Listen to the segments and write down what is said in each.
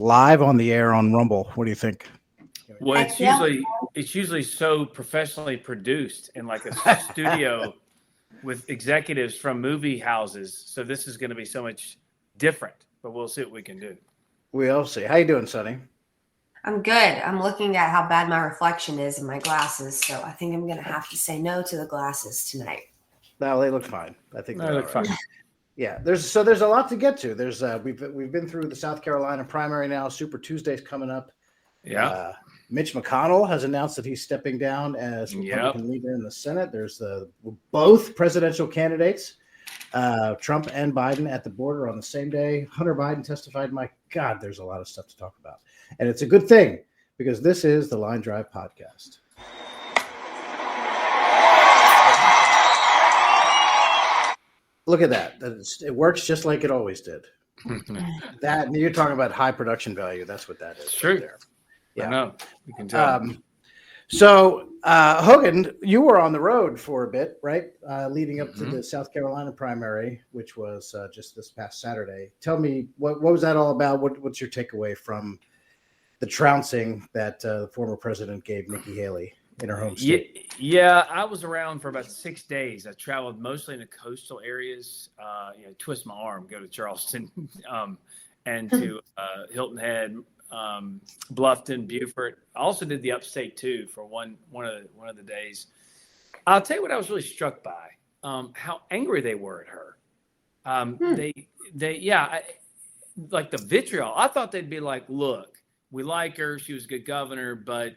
live on the air on Rumble. What do you think? Well, it's usually so professionally produced in like a studio with executives from movie houses. So this is going to be so much different, but we'll see what we can do. We'll see. How you doing, Sonny? I'm good. I'm looking at how bad my reflection is in my glasses, so I think I'm going to have to say no to the glasses tonight. No, they look fine. I think they look fine. Yeah, there's a lot to get to. There's we've been through the South Carolina primary now. Super Tuesday's coming up. Yeah. Mitch McConnell has announced that he's stepping down as Republican leader in the Senate. There's both presidential candidates, Trump and Biden, at the border on the same day. Hunter Biden testified. My God, there's a lot of stuff to talk about. And it's a good thing because this is the Line Drive podcast. Look at that. It works just like it always did. That you're talking about high production value. That's what that is. True. Right there. Yeah. I know. You can tell. So, Hogan, you were on the road for a bit, right? Leading up to the South Carolina primary, which was just this past Saturday. Tell me, what was that all about? What's your takeaway from the trouncing that the former president gave Nikki Haley in her home state? Yeah, I was around for about 6 days. I traveled mostly in the coastal areas. Twist my arm, go to Charleston, and to Hilton Head, Bluffton, Beaufort. I also did the upstate too for one of the days. I'll tell you what I was really struck by: how angry they were at her. Like the vitriol. I thought they'd be like, "Look, we like her. She was a good governor, but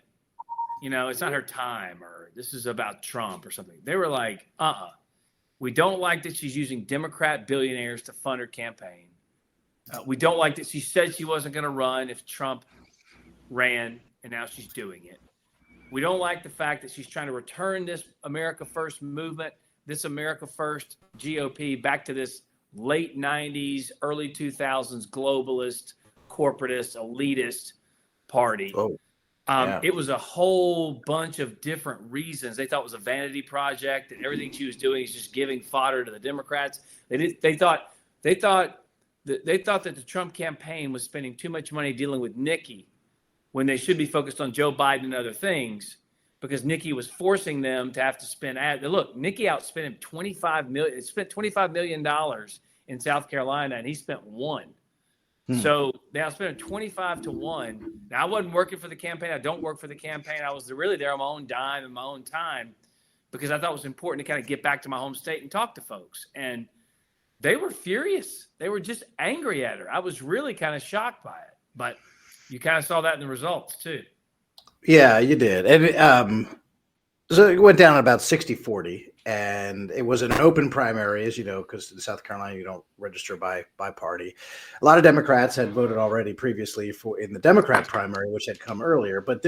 it's not her time, or this is about Trump or something." They were like, we don't like that she's using Democrat billionaires to fund her campaign. We don't like that she said she wasn't going to run if Trump ran, and now she's doing it. We don't like the fact that she's trying to return this America First movement, this America First GOP back to this late 90s, early 2000s globalist, corporatist, elitist party. It was a whole bunch of different reasons. They thought it was a vanity project, and everything she was doing is just giving fodder to the Democrats. They thought that the Trump campaign was spending too much money dealing with Nikki when they should be focused on Joe Biden and other things, because Nikki was forcing them to have to spend. Look, Nikki outspent him $25 million. It spent $25 million in South Carolina, and he spent $1 million. So they outspent him 25-1. Now, I wasn't working for the campaign. I don't work for the campaign. I was really there on my own dime and my own time because I thought it was important to kind of get back to my home state and talk to folks. And they were furious. They were just angry at her. I was really kind of shocked by it. But you kind of saw that in the results, too. Yeah, you did. And so it went down about 60-40. And it was an open primary, as you know, because in South Carolina, you don't register by party. A lot of Democrats had voted already previously in the Democrat primary, which had come earlier. But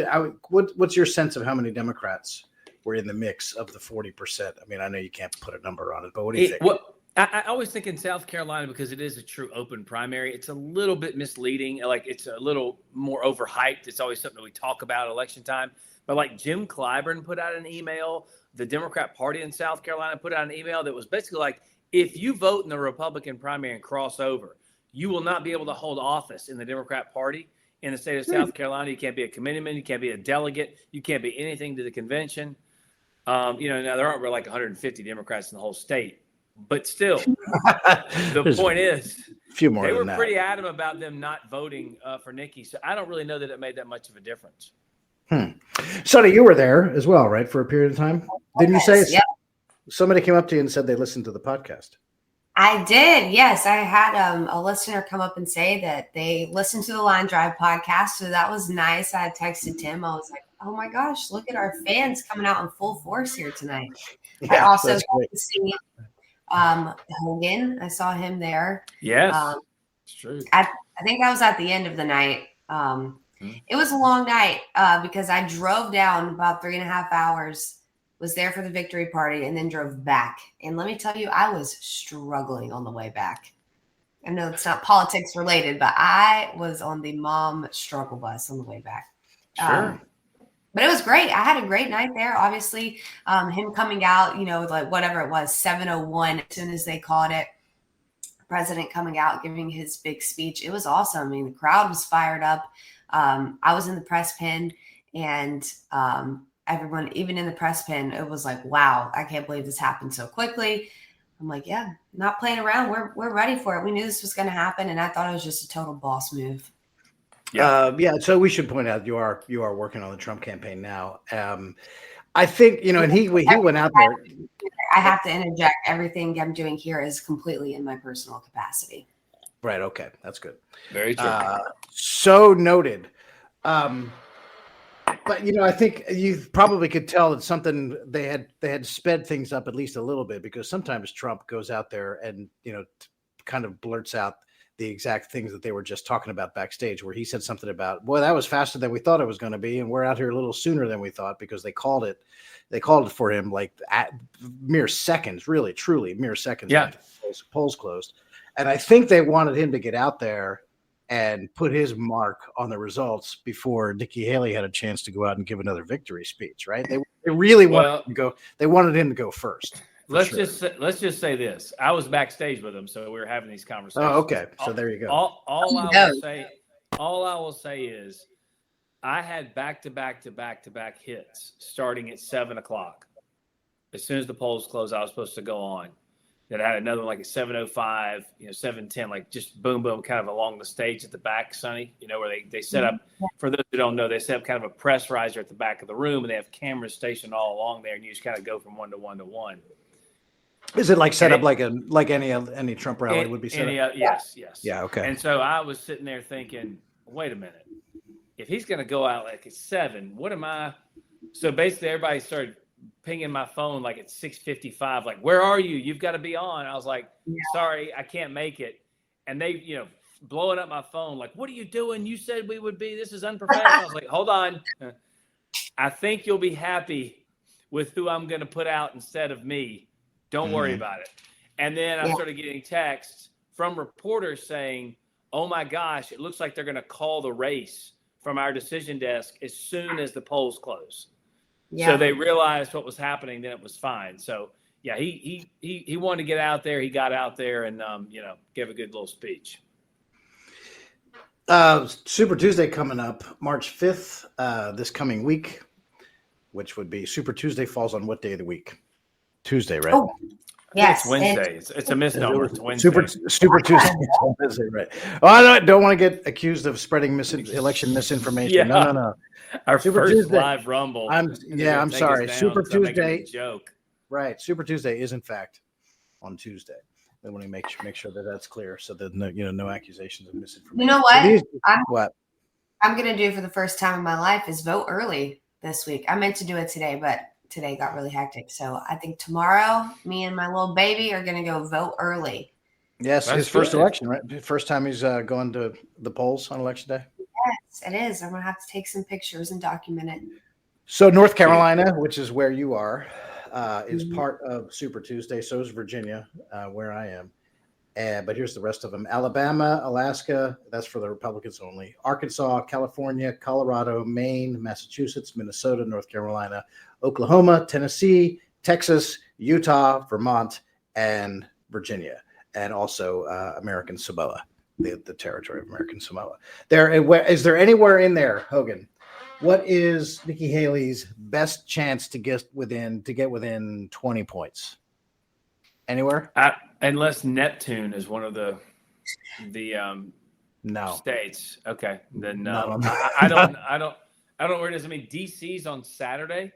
what's your sense of how many Democrats were in the mix of the 40%? I mean, I know you can't put a number on it, but what do you think? Well, I always think in South Carolina, because it is a true open primary, it's a little bit misleading. Like, it's a little more overhyped. It's always something that we talk about election time. But like Jim Clyburn put out an email. The Democrat Party in South Carolina put out an email that was basically like, if you vote in the Republican primary and cross over, you will not be able to hold office in the Democrat Party in the state of South Carolina. You can't be a committeeman. You can't be a delegate. You can't be anything to the convention. Now there aren't really like 150 Democrats in the whole state, but still, the point is, a few more. They were pretty adamant about them not voting for Nikki. So I don't really know that it made that much of a difference. Sonny, you were there as well, right? For a period of time. Didn't you say somebody came up to you and said they listened to the podcast? I did. Yes. I had a listener come up and say that they listened to the Line Drive podcast. So that was nice. I had texted Tim. I was like, oh my gosh, look at our fans coming out in full force here tonight. I also got to see Hogan. I saw him there. Yes. It's true. I think that was at the end of the night. It was a long night because I drove down about 3.5 hours, was there for the victory party, and then drove back. And let me tell you, I was struggling on the way back. I know it's not politics related, but I was on the mom struggle bus on the way back. Sure. But it was great. I had a great night there. Obviously, him coming out, like whatever it was, 7:01 as soon as they called it. president coming out, giving his big speech. It was awesome. I mean, the crowd was fired up. I was in the press pen, and everyone, even in the press pen, it was like, wow, I can't believe this happened so quickly. I'm like, yeah, not playing around. We're ready for it. We knew this was going to happen, and I thought it was just a total boss move. Yeah. So we should point out you are working on the Trump campaign now. I think, and he went out there. I have to interject. Everything I'm doing here is completely in my personal capacity. Right. Okay. That's good. Very true. So noted. But I think you probably could tell that something they had sped things up at least a little bit, because sometimes Trump goes out there and kind of blurts out the exact things that they were just talking about backstage, where he said something about, boy, that was faster than we thought it was going to be, and we're out here a little sooner than we thought, because they called it for him like at mere seconds, really, truly mere seconds. Yeah. After polls closed, and I think they wanted him to get out there and put his mark on the results before Nikki Haley had a chance to go out and give another victory speech, right? They really wanted him to go. They wanted him to go first. Let's just say this. I was backstage with him, so we were having these conversations. Oh, okay. So there you go. All I will say is, I had back-to-back hits starting at 7:00. As soon as the polls closed, I was supposed to go on. Then I had another one like at 7:05, 7:10, like just boom, boom, kind of along the stage at the back, Sonny, where they set up, for those who don't know, they set up kind of a press riser at the back of the room, and they have cameras stationed all along there, and you just kind of go from one to one to one. Is it like set up like any Trump rally would be set up? Yes. Yeah, okay. And so I was sitting there thinking, wait a minute. If he's going to go out like at 7, what am I? So basically everybody started pinging my phone like at 6:55, like, where are you? You've got to be on. I was like, sorry, I can't make it. And they, blowing up my phone, like, what are you doing? You said we would be. This is unprofessional. I was like, hold on. I think you'll be happy with who I'm going to put out instead of me. Don't worry about it. And then I started getting texts from reporters saying, oh my gosh, it looks like they're going to call the race from our decision desk as soon as the polls close. Yeah. So they realized what was happening, then it was fine. So yeah, he wanted to get out there. He got out there and gave a good little speech. Super Tuesday coming up March 5th, this coming week, which would be Super Tuesday falls on what day of the week? Tuesday, right? Oh, yes. It's Wednesday. It's a misnomer. It's Wednesday. Super Tuesday. Wednesday, right. Oh, I don't want to get accused of spreading election misinformation. Yeah. No. Our Super first Tuesday. Live Rumble. I'm sorry. Super Tuesday. Joke. Right. Super Tuesday is in fact on Tuesday. I want to make sure that that's clear, so that no accusations of misinformation. You know what? What I'm going to do for the first time in my life is vote early this week. I meant to do it today, but today got really hectic. So I think tomorrow, me and my little baby are going to go vote early. Yes, his first election, right? First time he's going to the polls on election day. Yes, it is. I'm going to have to take some pictures and document it. So North Carolina, which is where you are, is part of Super Tuesday. So is Virginia, where I am. But here's the rest of them. Alabama, Alaska, that's for the Republicans only. Arkansas, California, Colorado, Maine, Massachusetts, Minnesota, North Carolina, Oklahoma, Tennessee, Texas, Utah, Vermont, and Virginia. And also American Samoa, the territory of American Samoa. Is there anywhere in there, Hogan? What is Nikki Haley's best chance to get within 20 points? Anywhere? Unless Neptune is one of the no states. Okay, then no. I don't know where it is. I mean, DC's on Saturday,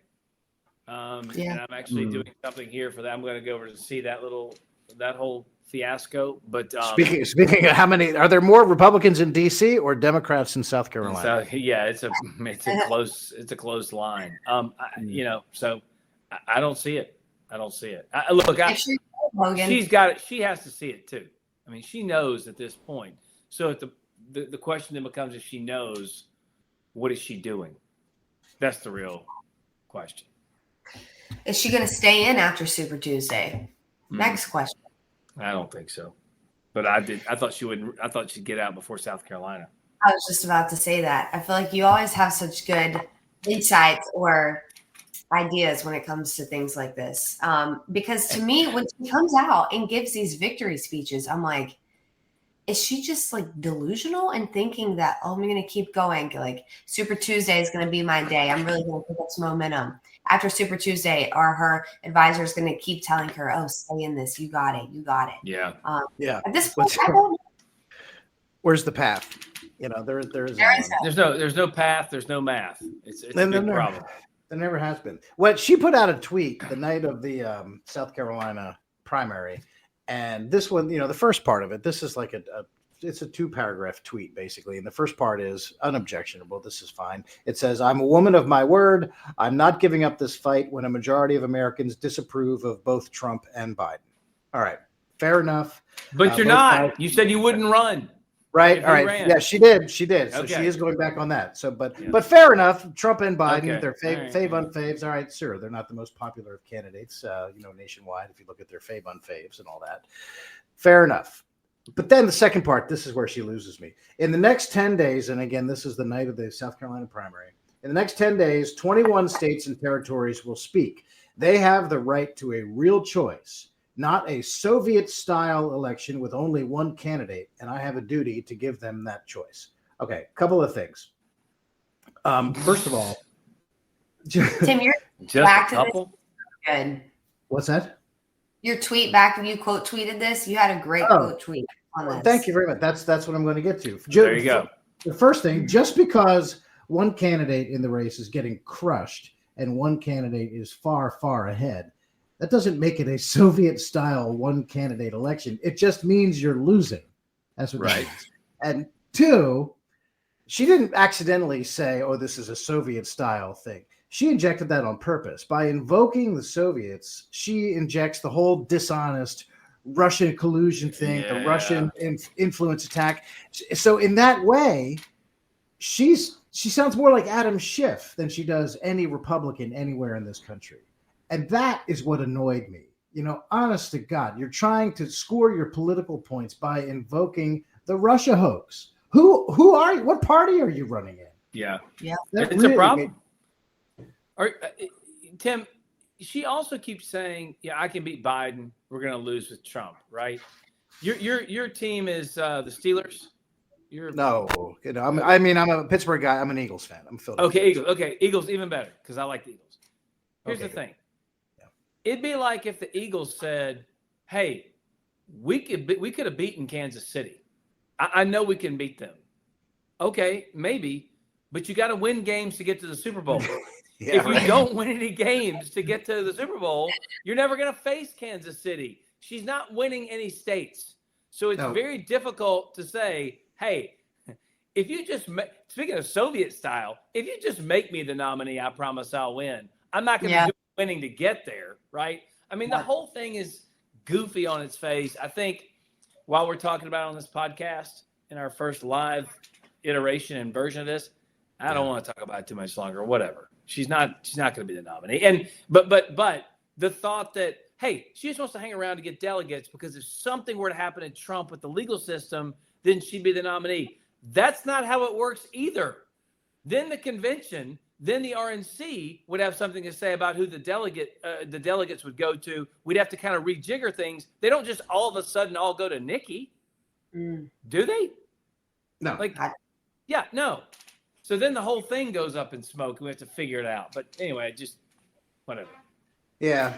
and I'm actually doing something here for that. I'm going to go over to see that whole fiasco. But speaking of, how many are there more Republicans in DC or Democrats in South Carolina? So, yeah, it's a close line. So I don't see it. She's got it. She has to see it too. I mean, she knows at this point. So the question then becomes, if she knows, what is she doing? That's the real question. Is she going to stay in after Super Tuesday? Next question. I don't think so. But I thought she would. I thought she'd get out before South Carolina. I was just about to say that. I feel like you always have such good insights or ideas when it comes to things like this. Because to me, when she comes out and gives these victory speeches, I'm like, is she just like delusional and thinking that, oh, I'm going to keep going? Like Super Tuesday is going to be my day. I'm really going to pick up some momentum. After Super Tuesday, are her advisors going to keep telling her, oh, stay in this. You got it. You got it. Yeah. Yeah. At this point, I don't know. Where's the path? There is There's no path. There's no math. It's a big problem. There never has been. What she put out a tweet the night of the South Carolina primary, and this one, the first part of it. This is like it's a 2-paragraph tweet basically, and the first part is unobjectionable. This is fine. It says, "I'm a woman of my word. I'm not giving up this fight when a majority of Americans disapprove of both Trump and Biden." All right, fair enough. But you're not. You said you wouldn't run. Right. All right. Ran. Yeah, she did. So okay. She is going back on that. So, but fair enough. Trump and Biden, okay. They're fave unfaves. All right, sure. They're not the most popular of candidates, nationwide. If you look at their fave unfaves and all that, fair enough. But then the second part, this is where she loses me. In the next 10 days, and again, this is the night of the South Carolina primary. In the next 10 days, 21 states and territories will speak. They have the right to a real choice. Not a Soviet-style election with only one candidate, and I have a duty to give them that choice. Okay, a couple of things. First of all, Tim, you're just back a to couple. This. Good. What's that? Your tweet back when you quote tweeted this, you had a great quote tweet on this. Thank you very much. That's what I'm going to get to. There you go. The first thing, just because one candidate in the race is getting crushed and one candidate is far, far ahead, that doesn't make it a Soviet-style one-candidate election. It just means you're losing. That's what right. That means. And 2, she didn't accidentally say, "Oh, this is a Soviet-style thing." She injected that on purpose. By invoking the Soviets, she injects the whole dishonest Russian collusion thing, the Russian influence attack. So in that way, she sounds more like Adam Schiff than she does any Republican anywhere in this country. And that is what annoyed me. Honest to God, you're trying to score your political points by invoking the Russia hoax. Who are you? What party are you running in? Yeah. That it's really a problem. Tim, she also keeps saying, "Yeah, I can beat Biden. We're going to lose with Trump." Right? Your team is the Steelers. No, I'm a Pittsburgh guy. I'm an Eagles fan. I'm Philadelphia. Okay, Eagles. Okay, Eagles even better because I like the Eagles. Here's the thing. It'd be like if the Eagles said, "Hey, we could have beaten Kansas City. I know we can beat them. Okay, maybe, but you got to win games to get to the Super Bowl. If you don't win any games to get to the Super Bowl, you're never going to face Kansas City. She's not winning any states, so it's very difficult to say, hey." If you just speaking of Soviet style, if you just make me the nominee, I promise I'll win. I'm not going to do winning to get there, right? I mean, the whole thing is goofy on its face. I think while we're talking about it on this podcast in our first live iteration and version of this, I don't want to talk about it too much longer. Whatever. She's not going to be the nominee. And but the thought that, hey, she just wants to hang around to get delegates because if something were to happen in Trump with the legal system, then she'd be the nominee. That's not how it works either. Then the convention, then the RNC would have something to say about who the delegates would go to. We'd have to kind of rejigger things. They don't just all of a sudden all go to Nikki, do they? No. No. So then the whole thing goes up in smoke, and we have to figure it out. But anyway, just whatever. Yeah.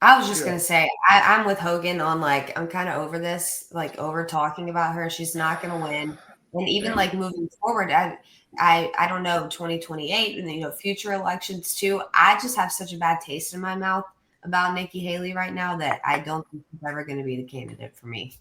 I was just going to say, I'm with Hogan on I'm kind of over this, over talking about her. She's not going to win. And even moving forward, I don't know, 2028 and, future elections too. I just have such a bad taste in my mouth about Nikki Haley right now that I don't think she's ever going to be the candidate for me.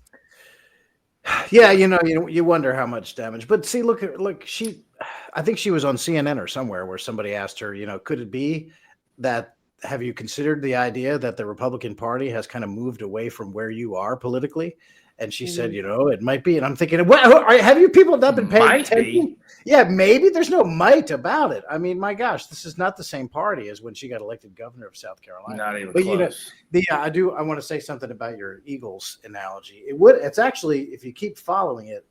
Yeah. You wonder how much damage, but see, look, I think she was on CNN or somewhere where somebody asked her, could it be that, have you considered the idea that the Republican Party has kind of moved away from where you are politically? And she said, it might be. And I'm thinking, have you people not been paying attention? Yeah, maybe. There's no might about it. I mean, my gosh, this is not the same party as when she got elected governor of South Carolina. Not even close. I want to say something about your Eagles analogy. It's actually, if you keep following it,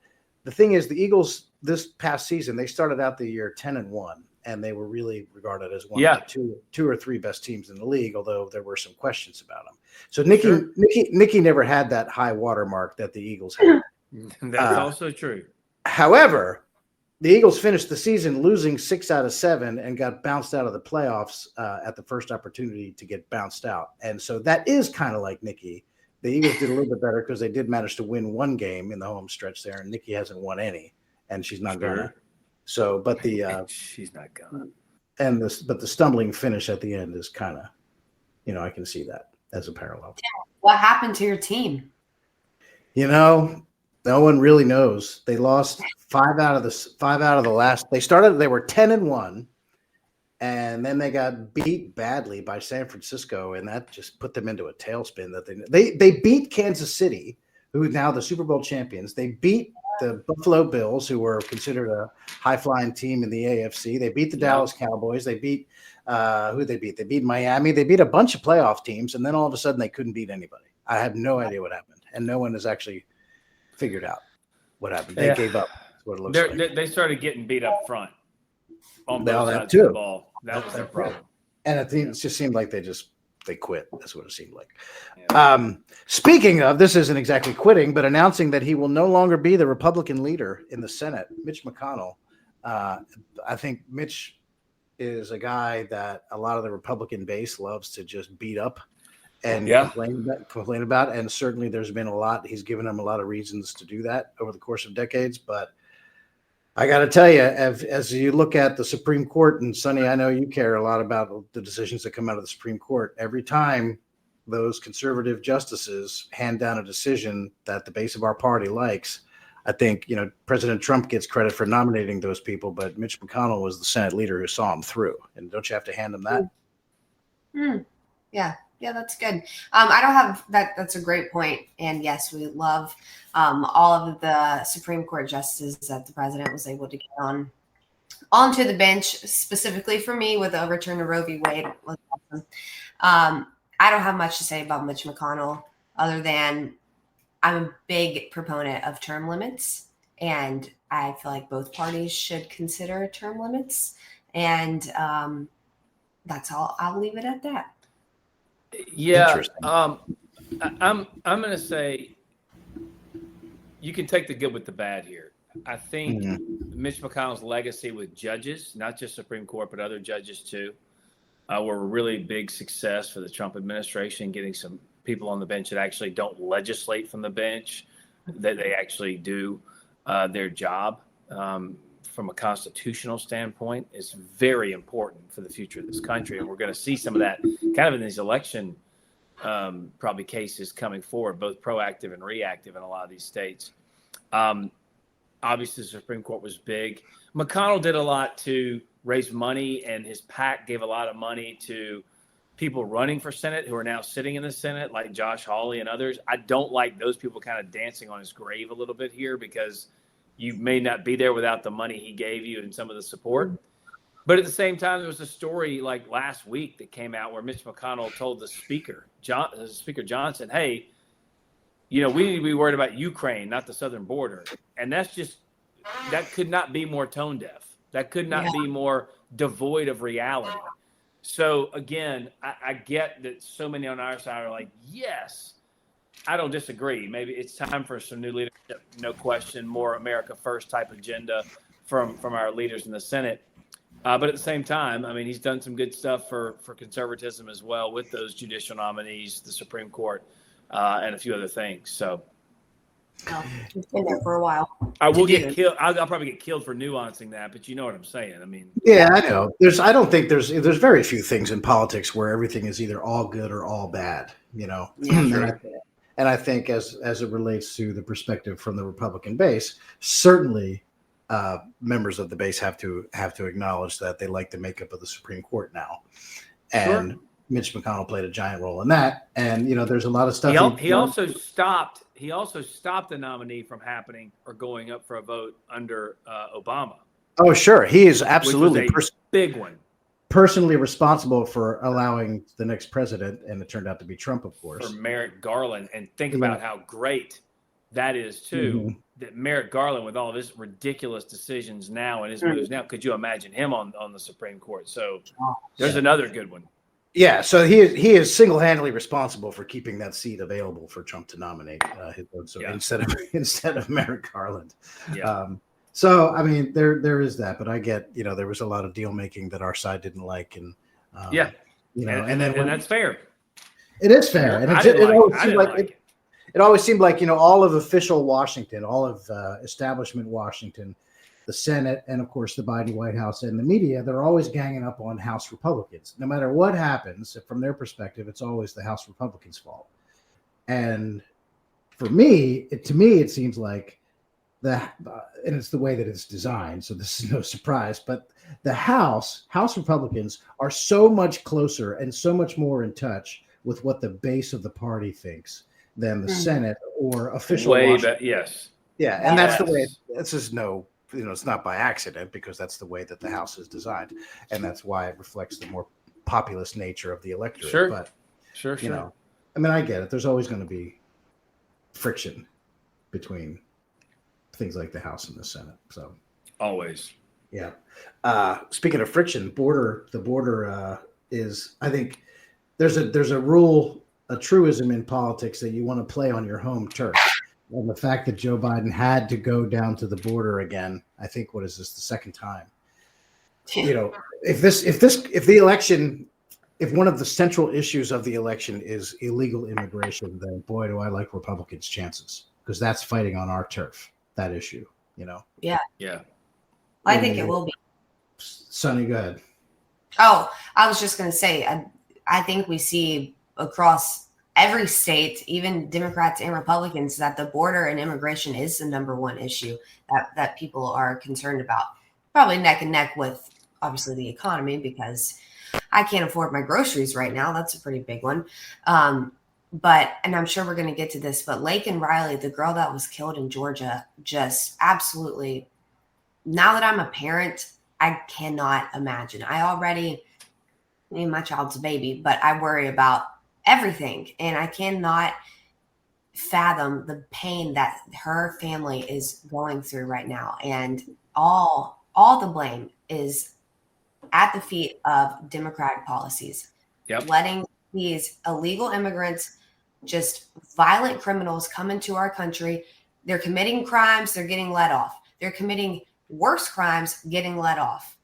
the thing is the Eagles this past season, they started out the year 10-1. and they were really regarded as one of the two or three best teams in the league, although there were some questions about them. So Nikki never had that high watermark that the Eagles had. That's also true. However, the Eagles finished the season losing 6 out of 7 and got bounced out of the playoffs at the first opportunity to get bounced out. And so that is kind of like Nikki. The Eagles did a little bit better because they did manage to win one game in the home stretch there, and Nikki hasn't won any, and she's not gonna. So, but she's not gonna. But the stumbling finish at the end is kind of, I can see that as a parallel. What happened to your team? No one really knows. They lost 5 out of the last. They were 10-1, and then they got beat badly by San Francisco, and that just put them into a tailspin. That they beat Kansas City, who is now the Super Bowl champions. They beat the Buffalo Bills, who were considered a high-flying team in the AFC. They beat the Dallas Cowboys. They beat who they beat. They beat Miami. They beat a bunch of playoff teams, and then all of a sudden they couldn't beat anybody. I have no idea what happened, and no one has actually figured out what happened. They gave up. That's what it looks like. They started getting beat up front on both sides of the ball. That was their problem. And it just seemed like they quit. That's what it seemed like. Yeah. Speaking of, this isn't exactly quitting, but announcing that he will no longer be the Republican leader in the Senate, Mitch McConnell. I think Mitch is a guy that a lot of the Republican base loves to just beat up and complain about. And certainly there's been he's given them a lot of reasons to do that over the course of decades. But I got to tell you, as you look at the Supreme Court, and Sonny, I know you care a lot about the decisions that come out of the Supreme Court. Every time those conservative justices hand down a decision that the base of our party likes, I think, President Trump gets credit for nominating those people, but Mitch McConnell was the Senate leader who saw him through. And don't you have to hand him that? Yeah, that's good. I don't have that. That's a great point. And yes, we love all of the Supreme Court justices that the president was able to get onto the bench, specifically for me with the overturn of Roe v. Wade. Was awesome. I don't have much to say about Mitch McConnell other than I'm a big proponent of term limits, and I feel like both parties should consider term limits. And that's all. I'll leave it at that. Yeah, I'm going to say you can take the good with the bad here. I think Mitch McConnell's legacy with judges, not just Supreme Court, but other judges too, were a really big success for the Trump administration, getting some people on the bench that actually don't legislate from the bench, that they actually do their job from a constitutional standpoint is very important for the future of this country. And we're going to see some of that kind of in these election probably cases coming forward, both proactive and reactive in a lot of these states. Obviously, the Supreme Court was big. McConnell did a lot to raise money, and his PAC gave a lot of money to people running for Senate who are now sitting in the Senate, like Josh Hawley and others. I don't like those people kind of dancing on his grave a little bit here because you may not be there without the money he gave you and some of the support. But at the same time, there was a story like last week that came out where Mitch McConnell told the Speaker Johnson, hey, we need to be worried about Ukraine, not the southern border. And that could not be more tone deaf. That could not be more devoid of reality. So again, I get that so many on our side are like, yes, I don't disagree. Maybe it's time for some new leadership, no question, more America First type agenda from our leaders in the Senate. But at the same time, I mean, he's done some good stuff for conservatism as well with those judicial nominees, the Supreme Court, and a few other things. So he's been there for a while. I will get killed. I'll probably get killed for nuancing that, but you know what I'm saying. I mean, yeah, I know. I don't think there's very few things in politics where everything is either all good or all bad. Yeah, sure. And I think as it relates to the perspective from the Republican base, certainly members of the base have to acknowledge that they like the makeup of the Supreme Court now. And Mitch McConnell played a giant role in that. And, there's a lot of stuff. He also stopped the nominee from happening or going up for a vote under Obama. Oh, sure. He is absolutely big one. Personally responsible for allowing the next president, and it turned out to be Trump, of course. For Merrick Garland, and think about how great that is too. that Merrick Garland, with all of his ridiculous decisions now and his moves now, could you imagine him on the Supreme Court? So there's another good one. Yeah, so he is single-handedly responsible for keeping that seat available for Trump to nominate his vote. So instead of Merrick Garland. Yeah. So I mean, there is that, but I get, there was a lot of deal making that our side didn't like, and and that's fair. It is fair, and it always seemed like all of official Washington, all of establishment Washington, the Senate, and of course the Biden White House and the media, they're always ganging up on House Republicans. No matter what happens, from their perspective, it's always the House Republicans' fault. And for me, it seems like and it's the way that it's designed, so this is no surprise, but the House Republicans are so much closer and so much more in touch with what the base of the party thinks than the Senate or official Washington. Yes. Yeah, and that's the way. This is it's not by accident, because that's the way that the House is designed, and that's why it reflects the more populist nature of the electorate. Sure. But sure. I mean, I get it. There's always going to be friction between things like the House and the Senate. So always. Yeah. Speaking of friction, the border is, I think there's a rule, a truism in politics that you want to play on your home turf. And the fact that Joe Biden had to go down to the border again, I think, what is this, the second time? If the election, if one of the central issues of the election is illegal immigration, then boy, do I like Republicans' chances, because that's fighting on our turf, that issue, Yeah. Yeah. I think it will be. Sonny, go ahead. Oh, I was just going to say, I think we see across every state, even Democrats and Republicans, that the border and immigration is the number one issue that people are concerned about. Probably neck and neck with, obviously, the economy, because I can't afford my groceries right now. That's a pretty big one. And I'm sure we're going to get to this, but Laken Riley, the girl that was killed in Georgia, just absolutely, now that I'm a parent, I cannot imagine. My child's a baby, but I worry about everything. And I cannot fathom the pain that her family is going through right now. And all the blame is at the feet of Democratic policies. Yep. Letting these illegal immigrants, just violent criminals, come into our country. They're committing crimes, they're getting let off. They're committing worse crimes, getting let off.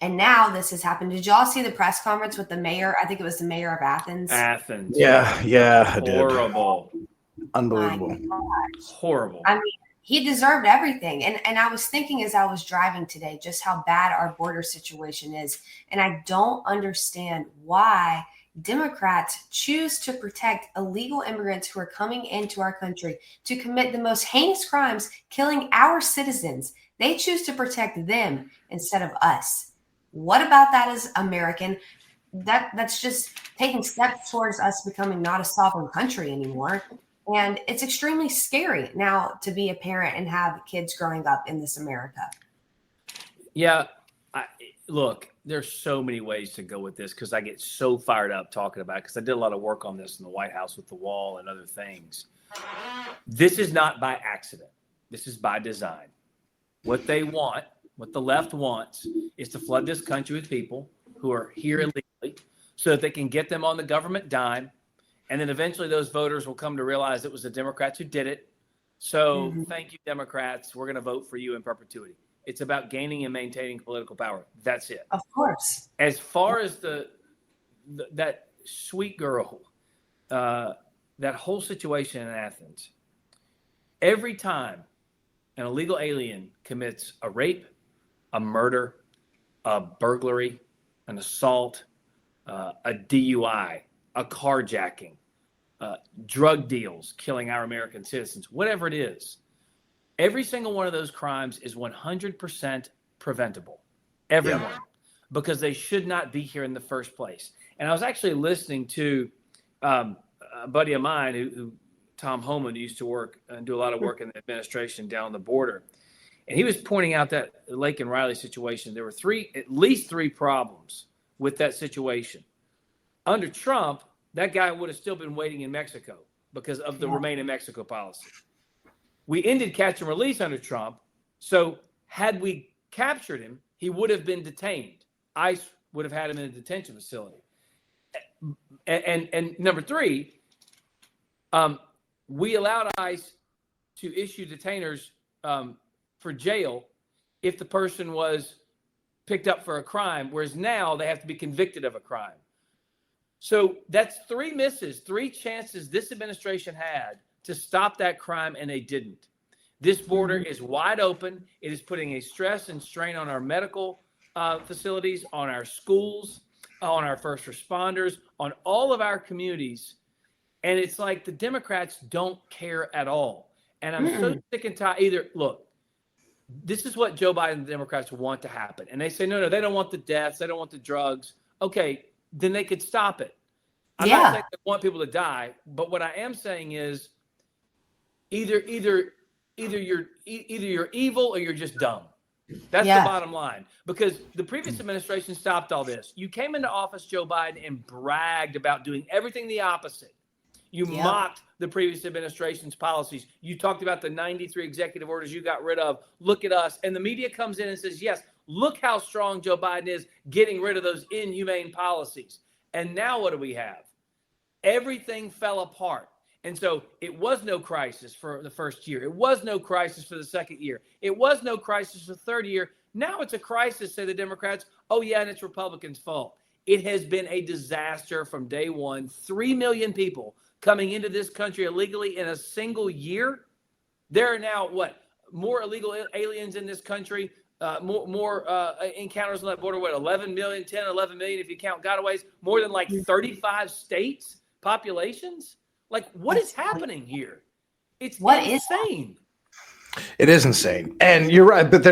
And now this has happened. Did y'all see the press conference with the mayor? I think it was the mayor of Athens. Yeah, I did. Horrible. Unbelievable. Horrible. I mean, he deserved everything. And I was thinking as I was driving today, just how bad our border situation is. And I don't understand why Democrats choose to protect illegal immigrants who are coming into our country to commit the most heinous crimes, killing our citizens. They choose to protect them instead of us. What about that as American? That's just taking steps towards us becoming not a sovereign country anymore. And it's extremely scary now to be a parent and have kids growing up in this America. Yeah. Look, there's so many ways to go with this, because I get so fired up talking about it, because I did a lot of work on this in the White House with the wall and other things. This is not by accident. This is by design. What they want, what the left wants, is to flood this country with people who are here illegally so that they can get them on the government dime. And then eventually those voters will come to realize it was the Democrats who did it. So Thank you, Democrats. We're going to vote for you in perpetuity. It's about gaining and maintaining political power. That's it. Of course. As far as that sweet girl, that whole situation in Athens, every time an illegal alien commits a rape, a murder, a burglary, an assault, a DUI, a carjacking, drug deals, killing our American citizens, whatever it is, every single one of those crimes is 100% preventable. Everyone. Yeah. Because they should not be here in the first place. And I was actually listening to a buddy of mine who Tom Homan, used to work and do a lot of work in the administration down the border. And he was pointing out that Laken Riley situation, there were at least three problems with that situation. Under Trump, that guy would have still been waiting in Mexico because of the Remain in Mexico policy. We ended catch and release under Trump. So had we captured him, he would have been detained. ICE would have had him in a detention facility. And number three, we allowed ICE to issue detainers for jail if the person was picked up for a crime, whereas now they have to be convicted of a crime. So that's three misses, three chances this administration had to stop that crime, and they didn't. This border is wide open. It is putting a stress and strain on our medical facilities, on our schools, on our first responders, on all of our communities. And it's like the Democrats don't care at all. And I'm so sick and tired. Look, this is what Joe Biden and the Democrats want to happen. And they say, no, they don't want the deaths. They don't want the drugs. Okay, then they could stop it. I'm not saying they want people to die, but what I am saying is either you're evil or you're just dumb. That's the bottom line. Because the previous administration stopped all this. You came into office, Joe Biden, and bragged about doing everything the opposite. You mocked the previous administration's policies. You talked about the 93 executive orders you got rid of. Look at us. And the media comes in and says, yes, look how strong Joe Biden is getting rid of those inhumane policies. And now what do we have? Everything fell apart. And so it was no crisis for the first year. It was no crisis for the second year. It was no crisis for the third year. Now it's a crisis, say the Democrats. Oh, yeah, and it's Republicans' fault. It has been a disaster from day one. 3 million people coming into this country illegally in a single year. There are now, more illegal aliens in this country, more encounters on that border, 11 million, 10, 11 million if you count gotaways, more than 35 states populations. What is happening here? It's insane. It is insane. And you're right, but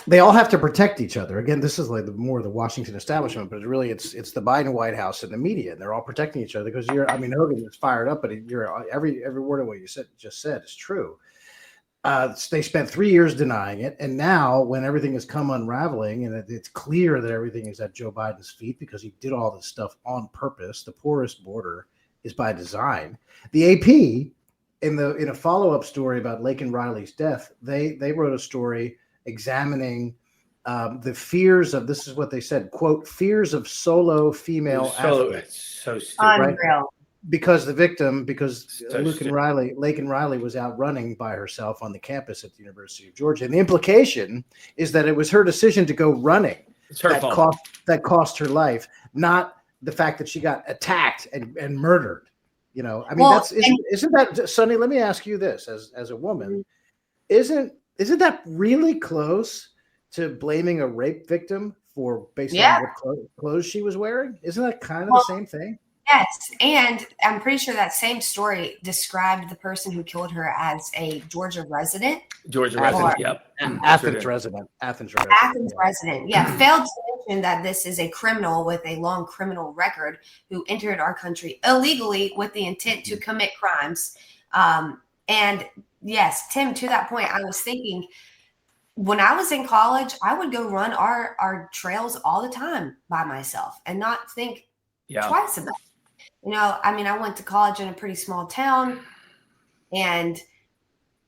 they all have to protect each other. Again, this is more of the Washington establishment, but it's the Biden White House and the media, and they're all protecting each other because Hogan is fired up, but every word of what you just said is true. They spent 3 years denying it, and now when everything has come unraveling and it's clear that everything is at Joe Biden's feet because he did all this stuff on purpose, the poorest border is by design. The AP, in a follow-up story about Laken Riley's death, they wrote a story examining the fears of, this is what they said, quote, fears of solo female athletes. It's so stupid. Unreal. Right? Because Laken Riley was out running by herself on the campus at the University of Georgia. And the implication is that it was her decision to go running that cost her life, not the fact that she got attacked and murdered. Isn't that, Sonny, let me ask you this as a woman, isn't that really close to blaming a rape victim based on what clothes she was wearing? Isn't that kind of the same thing? Yes, and I'm pretty sure that same story described the person who killed her as a Georgia resident. Yep. Athens resident. Yeah, failed to mention that this is a criminal with a long criminal record who entered our country illegally with the intent to commit crimes. And yes, Tim, to that point, I was thinking when I was in college, I would go run our trails all the time by myself and not think twice about it. I went to college in a pretty small town, and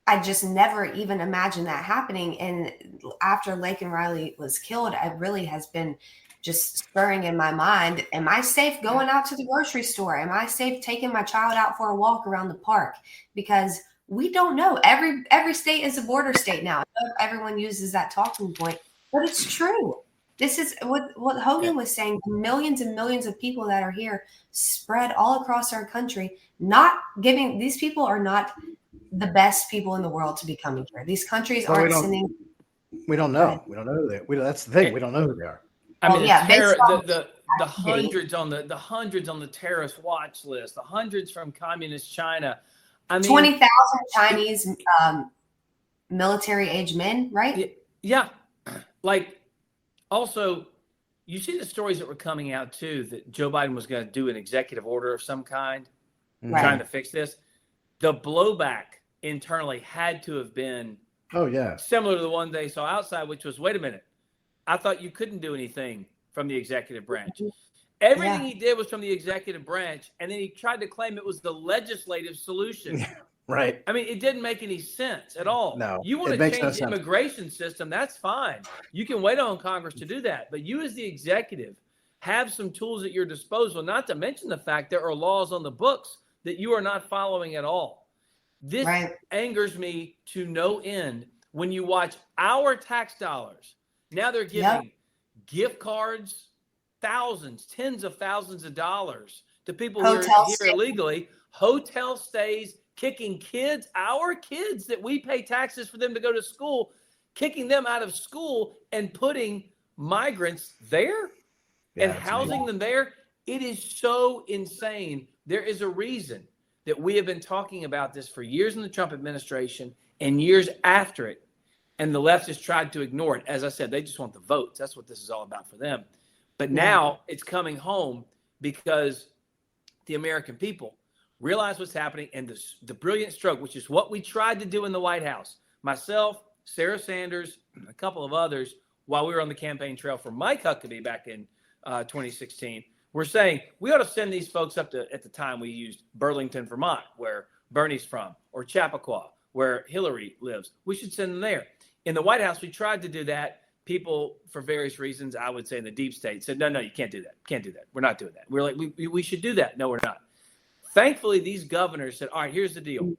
I just never even imagined that happening. And after Laken Riley was killed, it really has been just stirring in my mind. Am I safe going out to the grocery store? Am I safe taking my child out for a walk around the park? Because we don't know. Every state is a border state now. Everyone uses that talking point, but it's true. This is what Hogan was saying. Millions and millions of people that are here spread all across our country, these people are not the best people in the world to be coming here. These countries aren't sending. We don't know. We don't know who they are. That's the thing. We don't know who they are. The hundreds on the terrorist watch list, the hundreds from communist China. 20,000 Chinese military-age men, right? Yeah. Also, you see the stories that were coming out, too, that Joe Biden was going to do an executive order of some kind, trying to fix this. The blowback internally had to have been similar to the one they saw outside, which was, wait a minute, I thought you couldn't do anything from the executive branch. Everything he did was from the executive branch, and then he tried to claim it was the legislative solution. Right. I mean, it didn't make any sense at all. No, You want it to makes no change the sense. immigration system, that's fine. You can wait on Congress to do that. But you as the executive have some tools at your disposal, not to mention the fact there are laws on the books that you are not following at all. This angers me to no end when you watch our tax dollars. Now they're giving gift cards, thousands, tens of thousands of dollars to people who are here illegally, hotel stays, kicking kids, our kids that we pay taxes for them to go to school, kicking them out of school and putting migrants there and housing them there. It is so insane. There is a reason that we have been talking about this for years in the Trump administration and years after it. And the left has tried to ignore it. As I said, they just want the votes. That's what this is all about for them. But now it's coming home because the American people realize what's happening, and the brilliant stroke, which is what we tried to do in the White House. Myself, Sarah Sanders, a couple of others, while we were on the campaign trail for Mike Huckabee back in 2016, we're saying we ought to send these folks up to, at the time we used Burlington, Vermont, where Bernie's from, or Chappaqua, where Hillary lives. We should send them there. In the White House, we tried to do that. People, for various reasons, I would say in the deep state, said, no, you can't do that. Can't do that. We're not doing that. We're like, we should do that. No, we're not. Thankfully, these governors said, all right, here's the deal.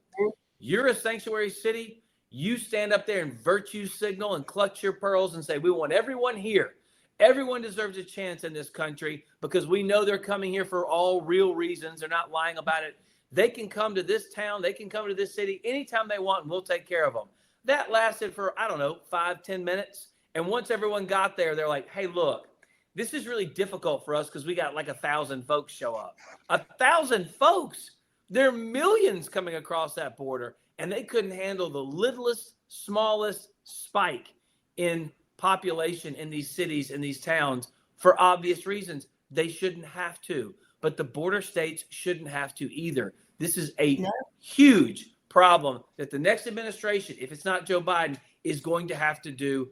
You're a sanctuary city. You stand up there and virtue signal and clutch your pearls and say, we want everyone here. Everyone deserves a chance in this country because we know they're coming here for all real reasons. They're not lying about it. They can come to this town. They can come to this city anytime they want, and we'll take care of them. That lasted for, 5-10 minutes. And once everyone got there, they're like, hey, look, this is really difficult for us because we got like 1,000 folks show up. 1,000 folks. There are millions coming across that border, and they couldn't handle the littlest, smallest spike in population in these cities, in these towns, for obvious reasons. They shouldn't have to, but the border states shouldn't have to either. This is a huge problem that the next administration, if it's not Joe Biden, is going to have to do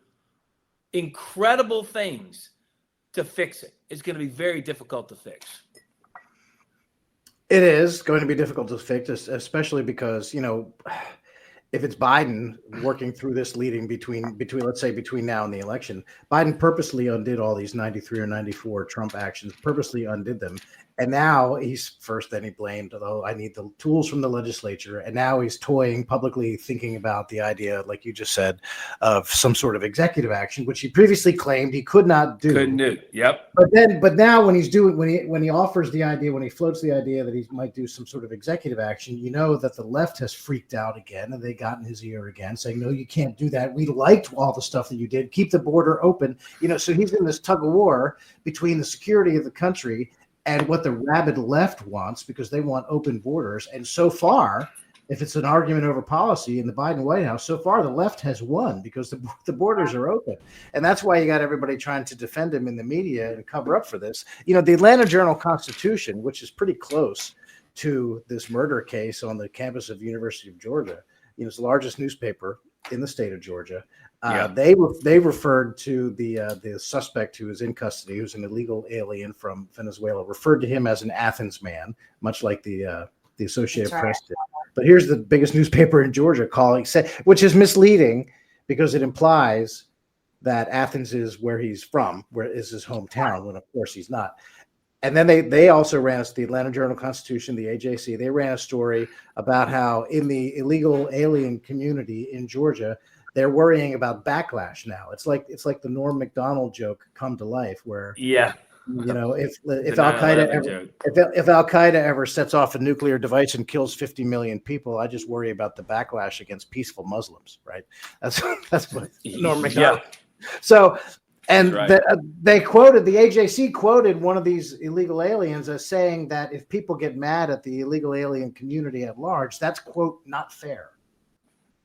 incredible things to fix it. It's going to be very difficult to fix. It is going to be difficult to fix, especially because, if it's Biden working through this leading between now and the election, Biden purposely undid all these 93 or 94 Trump actions, purposely undid them. And now then he blamed, I need the tools from the legislature. And now he's toying publicly, thinking about the idea, like you just said, of some sort of executive action, which he previously claimed he could not do. Couldn't do. Yep. But now when he offers the idea, when he floats the idea that he might do some sort of executive action, that the left has freaked out again, and they got in his ear again, saying, no, you can't do that. We liked all the stuff that you did. Keep the border open. So he's in this tug of war between the security of the country and what the rabid left wants, because they want open borders. And so far, if it's an argument over policy in the Biden White House, so far the left has won because the borders are open. And that's why you got everybody trying to defend him in the media and cover up for this. The Atlanta Journal-Constitution, which is pretty close to this murder case on the campus of the University of Georgia, it's the largest newspaper in the state of Georgia. They referred to the suspect who is in custody, who's an illegal alien from Venezuela, referred to him as an Athens man, much like the Associated Press did. But here's the biggest newspaper in Georgia which is misleading because it implies that Athens is where he's from, where is his hometown, when of course he's not. And then they also ran the Atlanta Journal-Constitution, the AJC. They ran a story about how in the illegal alien community in Georgia, they're worrying about backlash now. It's like the Norm Macdonald joke come to life, where if Al Qaeda ever sets off a nuclear device and kills 50 million people, I just worry about the backlash against peaceful Muslims. Right? That's what Norm Macdonald. So. And the AJC quoted one of these illegal aliens as saying that if people get mad at the illegal alien community at large, that's, quote, not fair.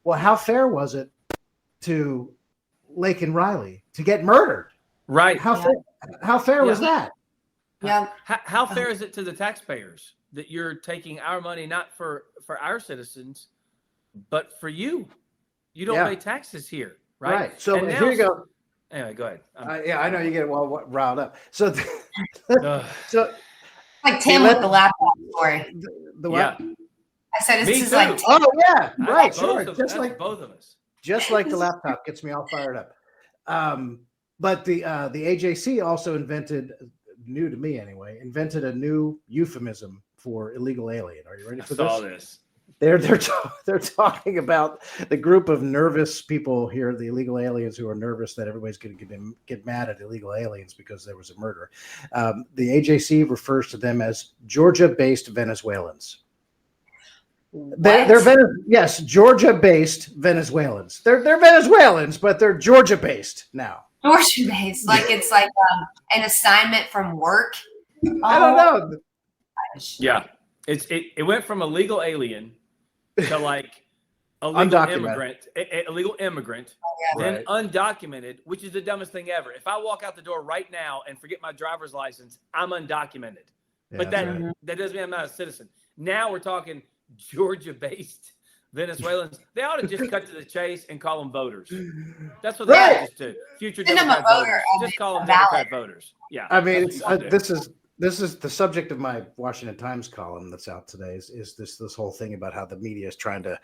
Well, how fair was it to Laken Riley to get murdered? Right. How fair was that? Yeah. How fair is it to the taxpayers that you're taking our money, not for our citizens, but for you? You don't pay taxes here, right? Right. So here you go. Anyway, go ahead. I know you get riled up. So like Tim with the laptop story. The what? I said Me this is too. like Oh yeah, That's right, both sure. of- Just that's like both of us. the laptop gets me all fired up. But the AJC also invented, new to me anyway, invented a new euphemism for illegal alien. Are you ready I for saw this? this. They're talking about the group of nervous people here, the illegal aliens who are nervous that everybody's going to get mad at illegal aliens because there was a murder. The AJC refers to them as Georgia-based Venezuelans. Yes, Georgia-based Venezuelans. They're Venezuelans, but they're Georgia-based now. Georgia based, like it's like an assignment from work. I don't know. Yeah, it went from illegal alien to like illegal Undocumented. immigrant, illegal immigrant, then Right. undocumented, which is the dumbest thing ever. If I walk out the door right now and forget my driver's license, I'm undocumented. Yeah, But that's right. that doesn't mean I'm not a citizen. Now we're talking Georgia-based Venezuelans. They ought to just cut to the chase and call them voters. That's what they ought to just do. Future Send them a Democrat voter, voters. a Just call them ballot. Democrat voters. Yeah. I mean, that's what you should do. this is the subject of my Washington Times column that's out today. Is this whole thing about how the media is trying to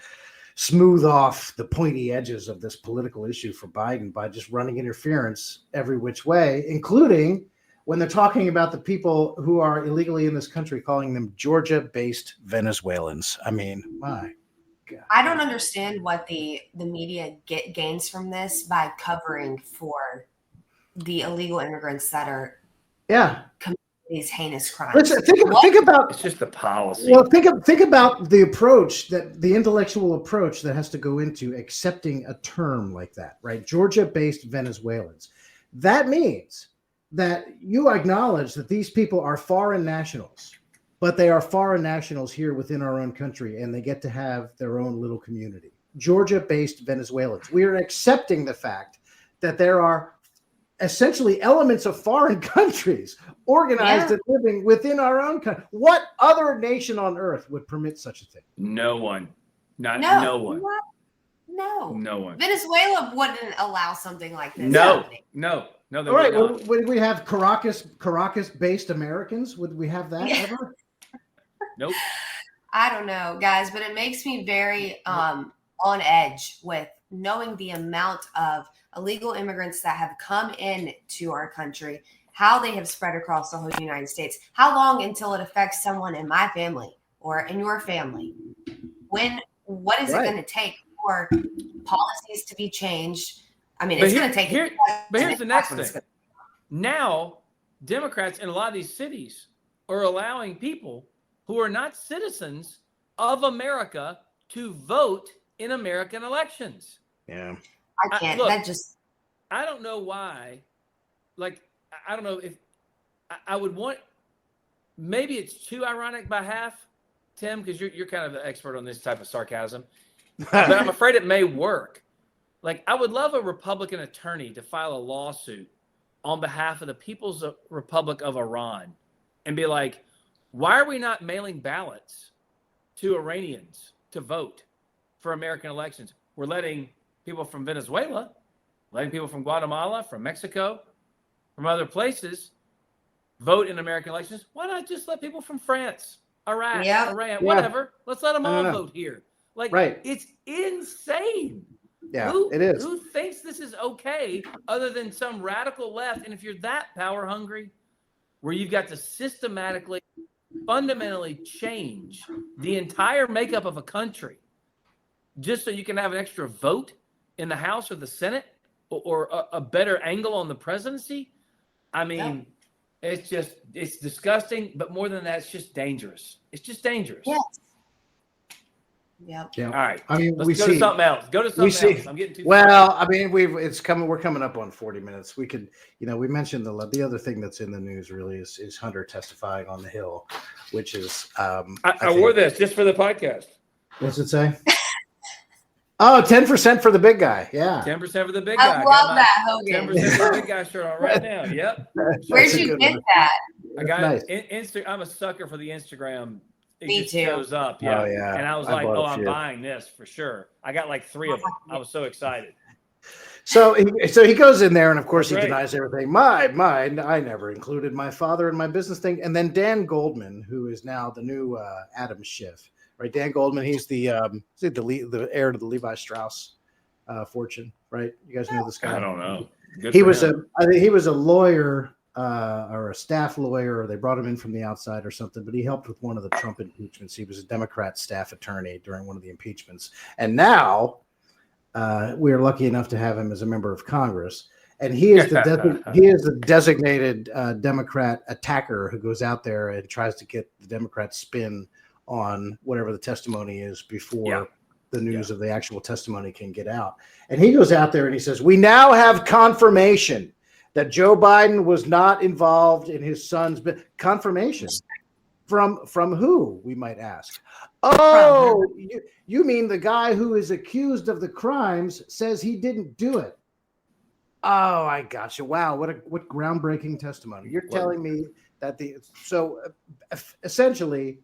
smooth off the pointy edges of this political issue for Biden by just running interference every which way, including when they're talking about the people who are illegally in this country, calling them Georgia-based Venezuelans. I mean, my God. I don't understand what the media gains from this by covering for the illegal immigrants that are Yeah. these heinous crimes. Listen, think about It's just the policy. Well, think about the approach, that the intellectual approach that has to go into accepting a term like that, right? Georgia-based Venezuelans. That means that you acknowledge that these people are foreign nationals, but they are foreign nationals here within our own country, and they get to have their own little community. Georgia-based Venezuelans. We are accepting the fact that there are essentially elements of foreign countries organized and living within our own country. What other nation on earth would permit such a thing? No one. No one. What? No. No one. Venezuela wouldn't allow something like this. No. happening. No. They All right, would not. would we have Caracas-based Americans? Would we have that Yeah. ever? Nope. I don't know, guys, but it makes me very on edge with knowing the amount of illegal immigrants that have come in to our country, how they have spread across the whole United States. How long until it affects someone in my family or in your family? What is it going to take for policies to be changed? I mean, it's going to take. But here's the next thing. Now, Democrats in a lot of these cities are allowing people who are not citizens of America to vote in American elections. Yeah. I can't. Look, I don't know why. Like, I don't know if I would want. Maybe it's too ironic by half, Tim, because you're kind of the expert on this type of sarcasm. But I'm afraid it may work. Like, I would love a Republican attorney to file a lawsuit on behalf of the People's Republic of Iran and be like, why are we not mailing ballots to Iranians to vote for American elections? We're letting people from Venezuela, letting people from Guatemala, from Mexico, from other places vote in American elections. Why not just let people from France, Iraq, Iran, whatever? Let's let them all vote here. Like, It's insane. Yeah, it is. Who thinks this is okay other than some radical left? And if you're that power hungry, where you've got to systematically, fundamentally change the entire makeup of a country just so you can have an extra vote in the House or the Senate or a better angle on the presidency, I mean, it's disgusting. But more than that, it's just dangerous. It's just dangerous. Yes. Yep. Yeah. All right. I mean, Let's go to something else. Go to something else. I'm getting too. Well, I mean, we're coming up on 40 minutes. We could, we mentioned the other thing that's in the news really is Hunter testifying on the Hill, which is I wore this just for the podcast. What's it say? Oh, 10% for the big guy. Yeah. 10% for the big guy. I love that, Hogan. 10% for the big guy shirt on right now. Yep. Where'd you get that? I got nice. I'm a sucker for the Instagram. It Me just too. shows up. Yeah. Oh, yeah. And I was like, I'm buying this for sure. I got like 3 of them. I was so excited. So he goes in there, and of course he Great. denies everything. I never included my father in my business thing. And then Dan Goldman, who is now the new Adam Schiff, right? Dan Goldman. He's the heir to the Levi Strauss fortune, right? You guys know this guy? I don't know. Good He for was him. I think he was a lawyer or a staff lawyer, or they brought him in from the outside or something, but he helped with one of the Trump impeachments. He was a Democrat staff attorney during one of the impeachments. And now we are lucky enough to have him as a member of Congress. And he is the designated Democrat attacker who goes out there and tries to get the Democrat spin on whatever the testimony is before the news of the actual testimony can get out. And he goes out there and he says, we now have confirmation that Joe Biden was not involved in his son's confirmation. From who, we might ask? Oh, you mean the guy who is accused of the crimes says he didn't do it. Oh, I got you. Wow, what groundbreaking testimony. You're telling me that essentially,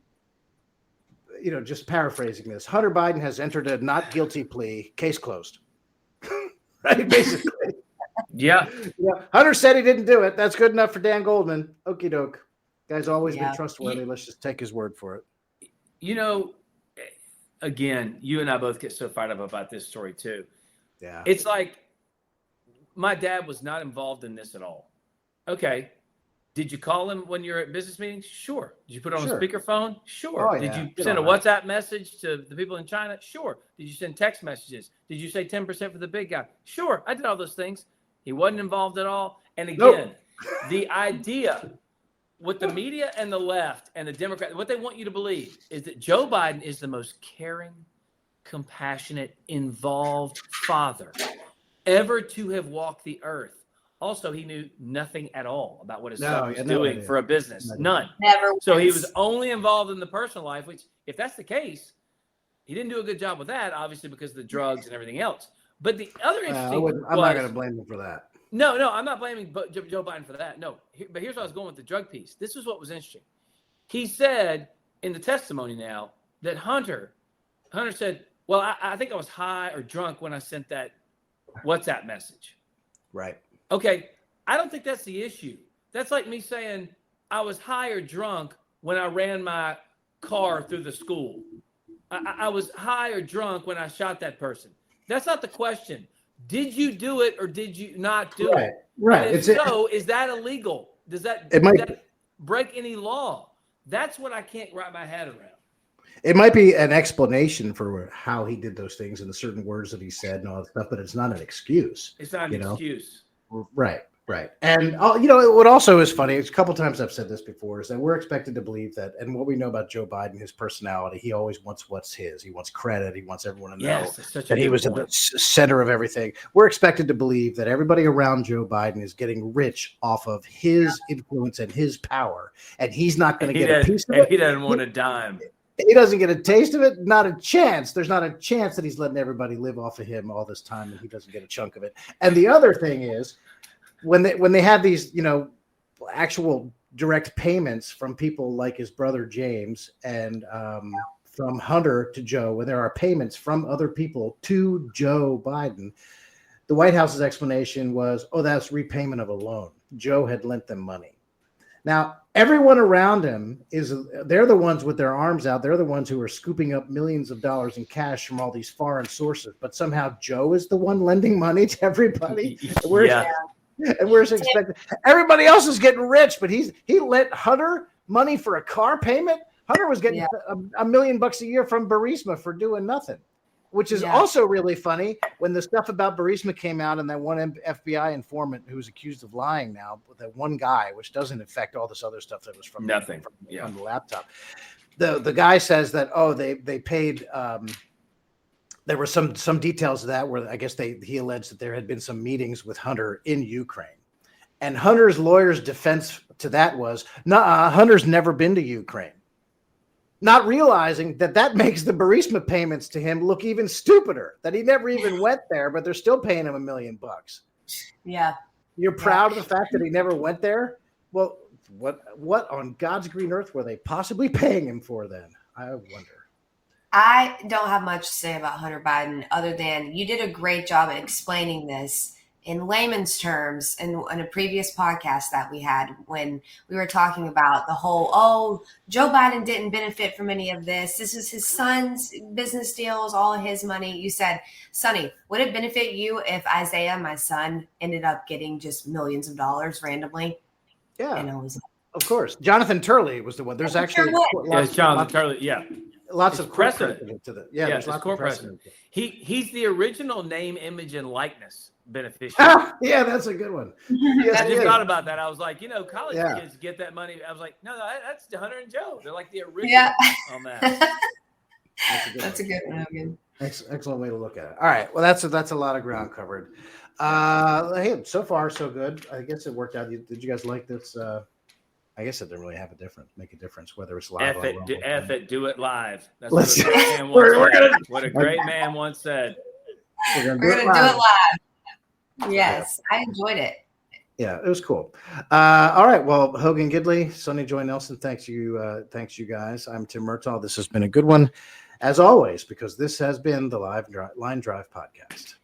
just paraphrasing this, Hunter Biden has entered a not guilty plea, case closed. Right, basically. Yeah. Hunter said he didn't do it. That's good enough for Dan Goldman. Okie doke. Guy's always been trustworthy. Let's just take his word for it. Again, you and I both get so fired up about this story too. Yeah. It's like my dad was not involved in this at all. Okay. Did you call him when you're at business meetings? Sure. Did you put it on a speakerphone? Sure. Oh, Did you send a WhatsApp message to the people in China? Sure. Did you send text messages? Did you say 10% for the big guy? Sure. I did all those things. He wasn't involved at all. And again, the idea with the media and the left and the Democrats, what they want you to believe is that Joe Biden is the most caring, compassionate, involved father ever to have walked the earth. Also, he knew nothing at all about what his son was doing for a business. None. Never. So he was only involved in the personal life, which, if that's the case, he didn't do a good job with that, obviously, because of the drugs and everything else. But the other interesting I'm not going to blame him for that. No, I'm not blaming Joe Biden for that. No, but here's what I was going with the drug piece. This is what was interesting. He said in the testimony now that Hunter said, well, I think I was high or drunk when I sent that WhatsApp message. Right. Okay, I don't think that's the issue. That's like me saying I was high or drunk when I ran my car through the school. I was high or drunk when I shot that person. That's not the question. Did you do it or did you not do it? Right. And is that illegal? Does that break any law? That's what I can't wrap my head around. It might be an explanation for how he did those things and the certain words that he said and all that stuff, but it's not an excuse. It's not an excuse. Right. And, what also is funny, it's a couple times I've said this before, is that we're expected to believe that, and what we know about Joe Biden, his personality, he always wants what's his. He wants credit. He wants everyone to know that he was at the center of everything. We're expected to believe that everybody around Joe Biden is getting rich off of his influence and his power, and he's not going to get a piece of it. He doesn't want a dime. He doesn't get a taste of it. Not a chance. There's not a chance that he's letting everybody live off of him all this time and he doesn't get a chunk of it. And the other thing is, when they have these, actual direct payments from people like his brother James and from Hunter to Joe, when there are payments from other people to Joe Biden, the White House's explanation was, that's repayment of a loan. Joe had lent them money. Now, everyone around him they're the ones with their arms out. They're the ones who are scooping up millions of dollars in cash from all these foreign sources. But somehow Joe is the one lending money to everybody. And we're expecting everybody else is getting rich, but he lent Hunter money for a car payment. Hunter was getting $1 million a year from Burisma for doing nothing, which is also really funny when the stuff about Burisma came out and that one FBI informant who's accused of lying now, that one guy, which doesn't affect all this other stuff that was from nothing from the laptop. The guy says that they paid. There were some details of that where I guess he alleged that there had been some meetings with Hunter in Ukraine, and Hunter's lawyer's defense to that was, Hunter's never been to Ukraine, not realizing that makes the Burisma payments to him look even stupider, that he never even went there, but they're still paying him $1 million. Yeah. You're proud of the fact that he never went there? Well, what on God's green earth were they possibly paying him for then? I wonder. I don't have much to say about Hunter Biden other than you did a great job at explaining this. in layman's terms, in a previous podcast that we had, when we were talking about the whole, oh, Joe Biden didn't benefit from any of this. This is his son's business deals, all of his money. You said, Sonny, would it benefit you if Isaiah, my son, ended up getting just millions of dollars randomly? Yeah, And I was of course. Jonathan Turley was the one. There's actually Jonathan Turley. Yeah. Lots It's of precedent to the there's lots court of precedent. He's the original name, image, and likeness beneficiary. Yeah, that's a good one. I just thought about that. I was like, college Yeah. kids get that money. I was like, no, that's Hunter and Joe. They're like the original on that. That's a good one, Hogan. Excellent way to look at it. All right. Well, that's a lot of ground covered. Hey, so far so good. I guess it worked out. Did you guys like this? I guess it didn't really make a difference whether it's live. Do it live. That's Let's- what a great man once said. We're We're gonna do it live. Yes, I enjoyed it. Yeah, it was cool. All right. Well, Hogan Gidley, Sonny Joy Nelson, thanks you guys. I'm Tim Murtaugh. This has been a good one, as always, because this has been the Line Drive podcast.